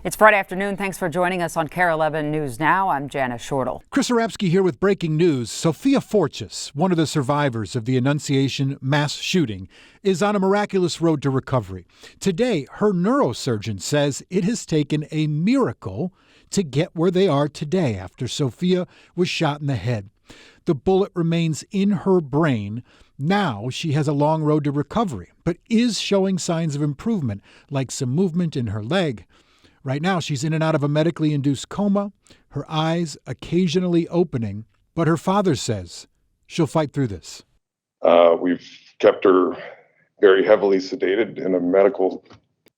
It's Friday afternoon. Thanks for joining us on KARE 11 News Now. I'm Janice Shortle. Chris Arabsky here with breaking news. Sophia Forchus, one of the survivors of the Annunciation mass shooting, is on a miraculous road to recovery. Today, her neurosurgeon says it has taken a miracle to get where they are today after Sophia was shot in the head. The bullet remains in her brain. Now she has a long road to recovery, but is showing signs of improvement, like some movement in her leg. Right now, she's in and out of a medically induced coma, her eyes occasionally opening, but her father says she'll fight through this. We've kept her very heavily sedated in a medical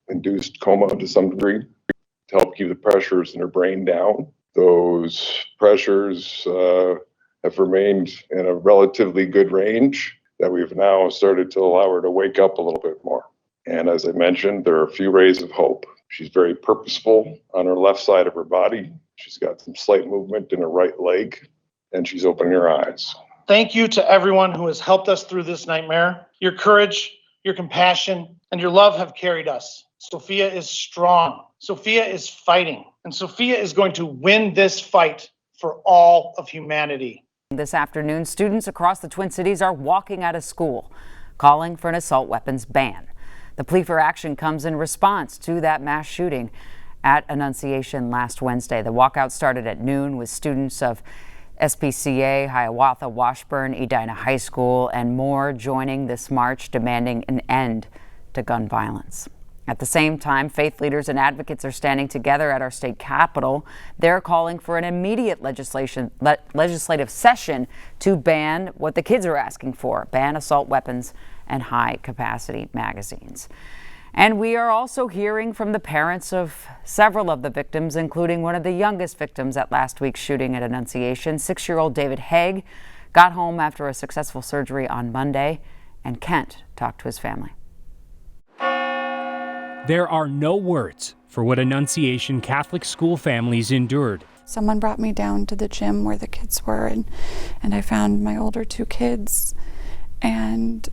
induced coma to some degree to help keep the pressures in her brain down. Those pressures have remained in a relatively good range that we've now started to allow her to wake up a little bit more. And as I mentioned, there are a few rays of hope. She's very purposeful on her left side of her body. She's got some slight movement in her right leg, and she's opening her eyes. Thank you to everyone who has helped us through this nightmare. Your courage, your compassion, and your love have carried us. Sophia is strong. Sophia is fighting. And Sophia is going to win this fight for all of humanity. This afternoon, students across the Twin Cities are walking out of school, calling for an assault weapons ban. The plea for action comes in response to that mass shooting at Annunciation last Wednesday. The walkout started at noon with students of SPCA, Hiawatha, Washburn, Edina High School, and more joining this march demanding an end to gun violence. At the same time, faith leaders and advocates are standing together at our state capitol. They're calling for an immediate legislative session to ban what the kids are asking for, ban assault weapons and high-capacity magazines. And we are also hearing from the parents of several of the victims, including one of the youngest victims at last week's shooting at Annunciation. 6-year-old David Haig got home after a successful surgery on Monday, and Kent talked to his family. There are no words for what Annunciation Catholic school families endured. Someone brought me down to the gym where the kids were, and I found my older 2 kids, and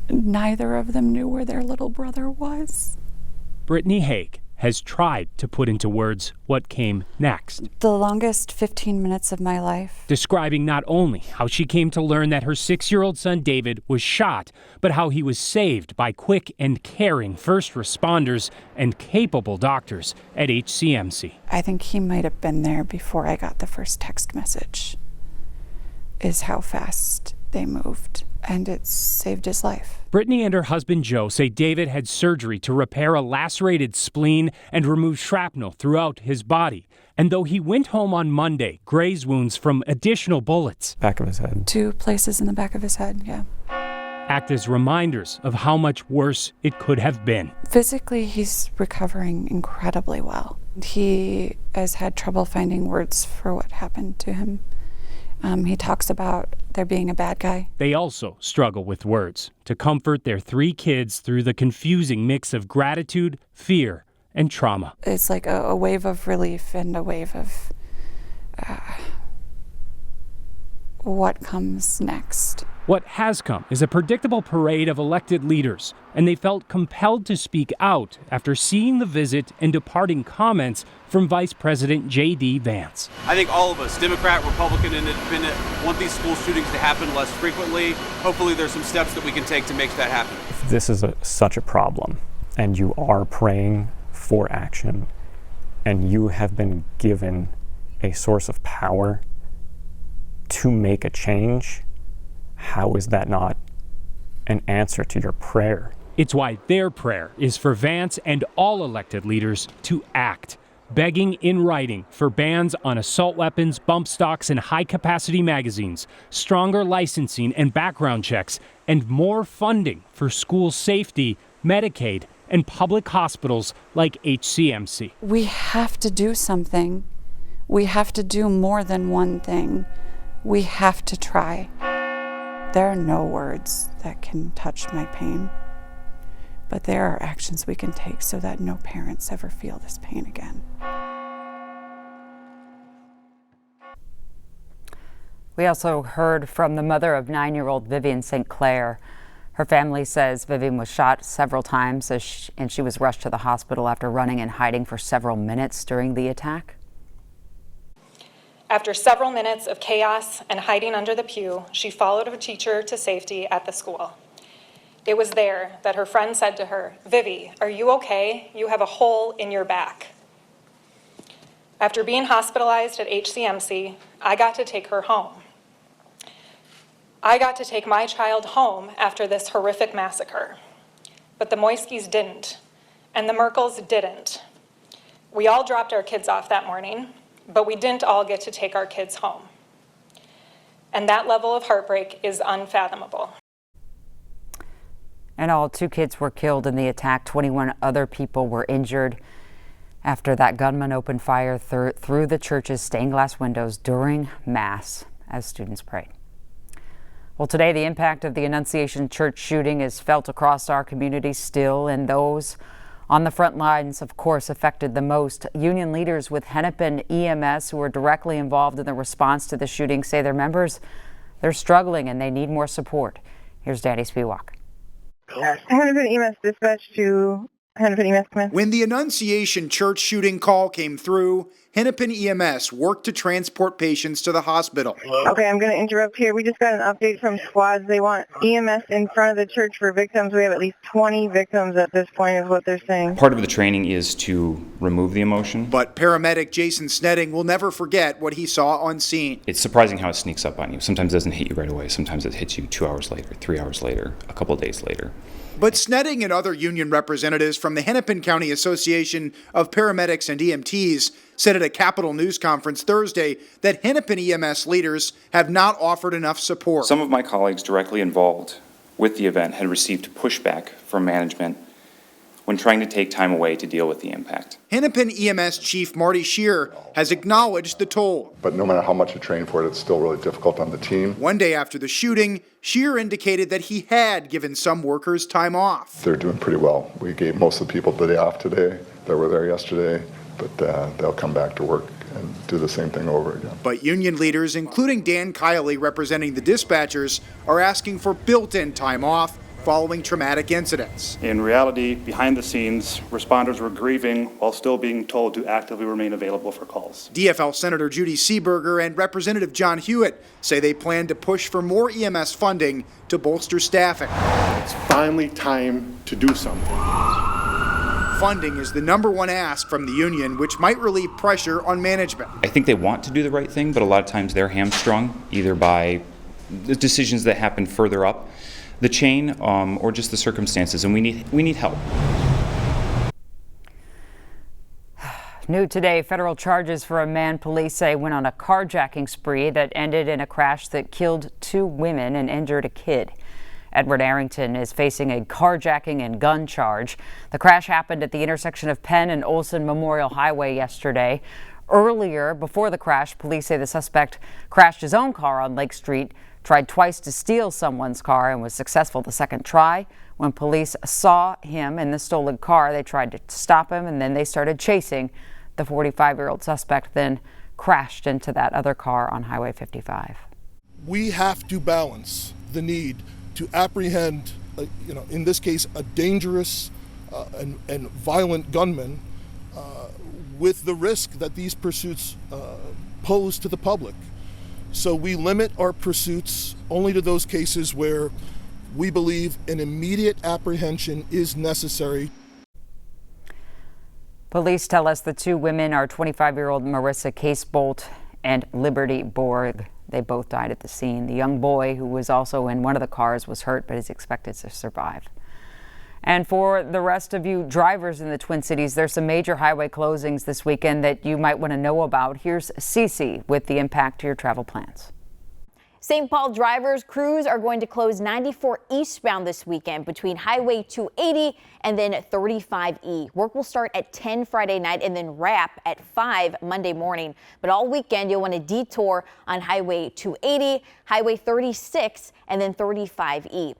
neither of them knew where their little brother was. Brittany Haig has tried to put into words what came next. The longest 15 minutes of my life. Describing not only how she came to learn that her 6-year-old son David was shot, but how he was saved by quick and caring first responders and capable doctors at HCMC. I think he might have been there before I got the first text message, is how fast they moved, and it saved his life. Brittany and her husband Joe say David had surgery to repair a lacerated spleen and remove shrapnel throughout his body. And though he went home on Monday, grazed wounds from additional bullets. Back of his head. 2 places in the back of his head, yeah. Act as reminders of how much worse it could have been. Physically, he's recovering incredibly well. He has had trouble finding words for what happened to him. He talks about there being a bad guy. They also struggle with words to comfort their 3 kids through the confusing mix of gratitude, fear, and trauma. It's like a wave of relief and a wave of what comes next. What has come is a predictable parade of elected leaders, and they felt compelled to speak out after seeing the visit and departing comments from Vice President J.D. Vance. I think all of us, Democrat, Republican, and Independent, want these school shootings to happen less frequently. Hopefully there's some steps that we can take to make that happen. If this is such a problem, and you are praying for action, and you have been given a source of power to make a change, how is that not an answer to your prayer? It's why their prayer is for Vance and all elected leaders to act, begging in writing for bans on assault weapons, bump stocks, and high-capacity magazines, stronger licensing and background checks, and more funding for school safety, Medicaid, and public hospitals like HCMC. We have to do something. We have to do more than one thing. We have to try. There are no words that can touch my pain, but there are actions we can take so that no parents ever feel this pain again. We also heard from the mother of 9-year-old Vivian St. Clair. Her family says Vivian was shot several times and she was rushed to the hospital after running and hiding for several minutes during the attack. After several minutes of chaos and hiding under the pew, she followed her teacher to safety at the school. It was there that her friend said to her, "Vivi, are you okay? You have a hole in your back." After being hospitalized at HCMC, I got to take her home. I got to take my child home after this horrific massacre. But the Moiskis didn't, and the Merkles didn't. We all dropped our kids off that morning, but we didn't all get to take our kids home. And that level of heartbreak is unfathomable. And all 2 kids were killed in the attack. 21 other people were injured after that gunman opened fire through the church's stained glass windows during Mass as students prayed. Well, today the impact of the Annunciation Church shooting is felt across our community still, and those on the front lines, of course, affected the most. Union leaders with Hennepin EMS, who are directly involved in the response to the shooting, say their members, they're struggling and they need more support. Here's Daddy Spiewak. Hennepin EMS dispatch to Hennepin EMS command. When the Annunciation Church shooting call came through, Hennepin EMS worked to transport patients to the hospital. Okay, I'm going to interrupt here. We just got an update from squads. They want EMS in front of the church for victims. We have at least 20 victims at this point is what they're saying. Part of the training is to remove the emotion. But paramedic Jason Snetting will never forget what he saw on scene. It's surprising how it sneaks up on you. Sometimes it doesn't hit you right away. Sometimes it hits you 2 hours later, 3 hours later, a couple of days later. But Snetting and other union representatives from the Hennepin County Association of Paramedics and EMTs said at a Capitol News conference Thursday that Hennepin EMS leaders have not offered enough support. Some of my colleagues directly involved with the event had received pushback from management when trying to take time away to deal with the impact. Hennepin EMS Chief Marty Shear has acknowledged the toll. But no matter how much you train for it, it's still really difficult on the team. One day after the shooting, Shear indicated that he had given some workers time off. They're doing pretty well. We gave most of the people the day off today that were there yesterday, but they'll come back to work and do the same thing over again. But union leaders, including Dan Kiley representing the dispatchers, are asking for built-in time off following traumatic incidents. In reality, behind the scenes, responders were grieving while still being told to actively remain available for calls. DFL Senator Judy Seeberger and Representative John Hewitt say they plan to push for more EMS funding to bolster staffing. It's finally time to do something. Funding is the #1 ask from the union, which might relieve pressure on management. I think they want to do the right thing, but a lot of times they're hamstrung either by the decisions that happen further up the chain or just the circumstances, and we need help. New today, federal charges for a man police say went on a carjacking spree that ended in a crash that killed 2 women and injured a kid. Edward Arrington is facing a carjacking and gun charge. The crash happened at the intersection of Penn and Olson Memorial Highway yesterday. Earlier, before the crash, police say the suspect crashed his own car on Lake Street, tried twice to steal someone's car and was successful the second try. When police saw him in the stolen car, they tried to stop him, and then they started chasing. The 45-year-old suspect then crashed into that other car on Highway 55. We have to balance the need to apprehend, in this case, a dangerous and violent gunman with the risk that these pursuits pose to the public. So we limit our pursuits only to those cases where we believe an immediate apprehension is necessary. Police tell us the 2 women are 25-year-old Marissa Casebolt and Liberty Borg. They both died at the scene. The young boy, who was also in one of the cars, was hurt but is expected to survive. And for the rest of you drivers in the Twin Cities, there's some major highway closings this weekend that you might want to know about. Here's Cece with the impact to your travel plans. St. Paul drivers, crews are going to close 94 eastbound this weekend between Highway 280 and then 35E. Work will start at 10 Friday night and then wrap at 5 Monday morning. But all weekend, you'll want to detour on Highway 280, Highway 36, and then 35E.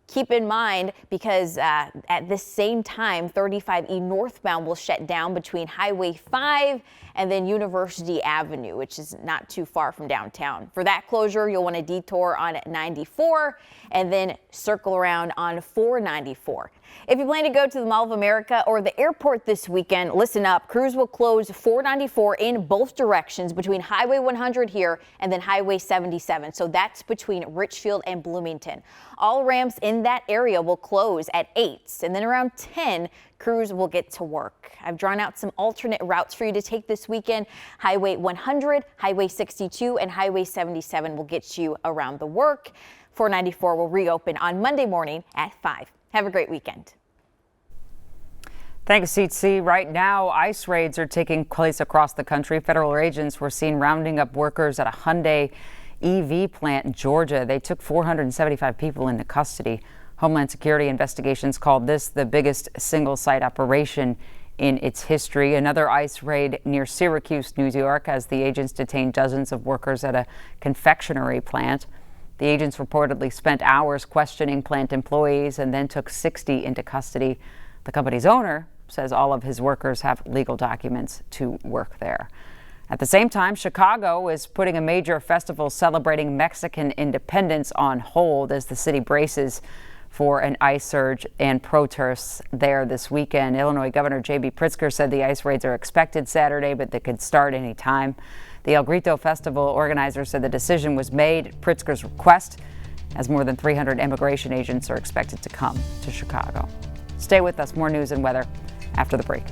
Keep in mind, because at this same time, 35E northbound will shut down between Highway 5 and then University Avenue, which is not too far from downtown. For that closure, you'll want to detour on 94 and then circle around on 494. If you plan to go to the Mall of America or the airport this weekend, listen up. Crews will close 494 in both directions between Highway 100 here and then Highway 77. So that's between Richfield and Bloomington. All ramps in that area will close at 8, and then around 10, crews will get to work. I've drawn out some alternate routes for you to take this weekend. Highway 100, Highway 62, and Highway 77 will get you around the work. 494 will reopen on Monday morning at 5. Have a great weekend. Thanks, CC. Right now, ICE raids are taking place across the country. Federal agents were seen rounding up workers at a Hyundai EV plant in Georgia. They took 475 people into custody. Homeland Security investigations called this the biggest single-site operation in its history. Another ICE raid near Syracuse, New York, as the agents detained dozens of workers at a confectionery plant. The agents reportedly spent hours questioning plant employees and then took 60 into custody. The company's owner says all of his workers have legal documents to work there. At the same time, Chicago is putting a major festival celebrating Mexican independence on hold as the city braces for an ICE surge and protests there this weekend. Illinois Governor J.B. Pritzker said the ICE raids are expected Saturday, but they could start any time. The El Grito Festival organizer said the decision was made at Pritzker's request, as more than 300 immigration agents are expected to come to Chicago. Stay with us. More news and weather after the break.